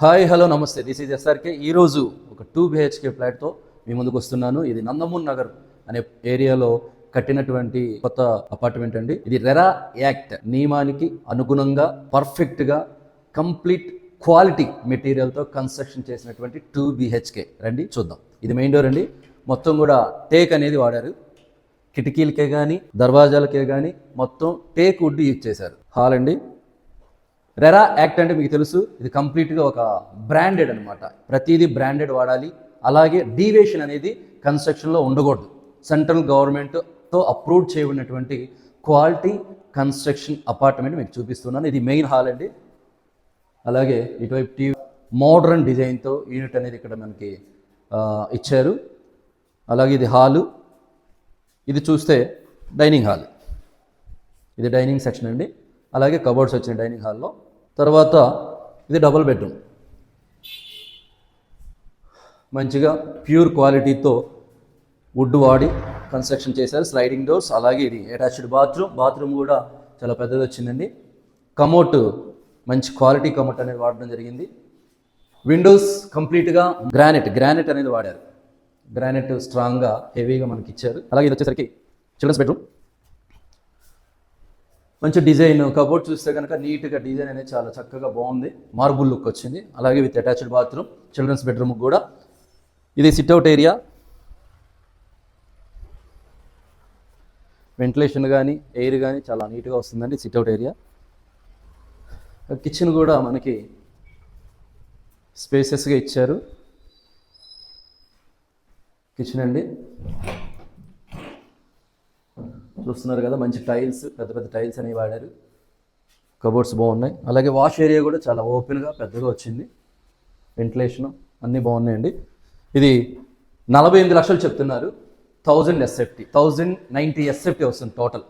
Hi hello నమస్తే, this is SRK. ఈరోజు ఒక 2 BHK ఫ్లాట్తో మీ ముందుకు వస్తున్నాను. ఇది నందమూర్ నగర్ అనే ఏరియాలో కట్టినటువంటి కొత్త అపార్ట్మెంట్ అండి. ఇది రెరా యాక్ట్ నియమానికి అనుగుణంగా పర్ఫెక్ట్గా కంప్లీట్ క్వాలిటీ మెటీరియల్తో కన్స్ట్రక్షన్ చేసినటువంటి 2 BHK. రండి చూద్దాం. ఇది మెయిన్ డోర్ అండి. మొత్తం కూడా టేక్ అనేది వాడారు. కిటికీలకే కానీ దర్వాజాలకే కానీ మొత్తం టేక్ వుడ్ యూజ్ చేశారు. హాల్ అండి. రెరా యాక్ట్ అంటే మీకు తెలుసు, ఇది కంప్లీట్గా ఒక బ్రాండెడ్ అనమాట. ప్రతిదీ బ్రాండెడ్ వాడాలి. అలాగే డీవియేషన్ అనేది కన్స్ట్రక్షన్లో ఉండకూడదు. సెంట్రల్ గవర్నమెంట్తో అప్రూవ్ చేయబడినటువంటి క్వాలిటీ కన్స్ట్రక్షన్ అపార్ట్మెంట్ మీకు చూపిస్తున్నాను. ఇది మెయిన్ హాల్ అండి. అలాగే ఇటువైపు టీవీ మోడర్న్ డిజైన్తో యూనిట్ అనేది ఇక్కడ మనకి ఇచ్చారు. అలాగే ఇది హాలు. ఇది చూస్తే డైనింగ్ హాల్. ఇది డైనింగ్ సెక్షన్ అండి. అలాగే కబోర్డ్స్ వచ్చిన డైనింగ్ హాల్లో. తర్వాత ఇది డబుల్ బెడ్రూమ్. మంచిగా ప్యూర్ క్వాలిటీతో వుడ్ వాడి కన్స్ట్రక్షన్ చేశారు. స్లైడింగ్ డోర్స్, అలాగే ఇది అటాచ్డ్ బాత్రూమ్ కూడా చాలా పెద్దది వచ్చిందండి. కమోట్ మంచి క్వాలిటీ కమోట్ అనేది వాడడం జరిగింది. విండోస్ కంప్లీట్గా గ్రానైట్ అనేది వాడారు. గ్రానైట్ స్ట్రాంగ్గా హెవీగా మనకి ఇచ్చారు. అలాగే ఇది వచ్చేసరికి చిల్డ్రన్స్ బెడ్రూమ్. మంచి డిజైన్ కబోర్డ్ చూస్తే కనుక నీట్గా డిజైన్ అనేది చాలా చక్కగా బాగుంది. మార్బుల్ లుక్ వచ్చింది. అలాగే with attached bathroom. Children's bedroom కూడా. ఇది సిట్అవుట్ ఏరియా. వెంటిలేషన్ కానీ ఎయిర్ కానీ చాలా నీట్గా వస్తుందండి. Sit-out area. కిచెన్ కూడా మనకి స్పేసెస్గా ఇచ్చారు. కిచెన్ అండి. చూస్తున్నారు కదా, మంచి టైల్స్, పెద్ద పెద్ద టైల్స్ అనేవి వాడారు. కబోర్డ్స్ బాగున్నాయి. అలాగే వాష్ ఏరియా కూడా చాలా ఓపెన్గా పెద్దగా వచ్చింది. వెంటిలేషన్ అన్నీ బాగున్నాయండి. ఇది 48 లక్షలు చెప్తున్నారు. 1090 SFT వస్తుంది టోటల్.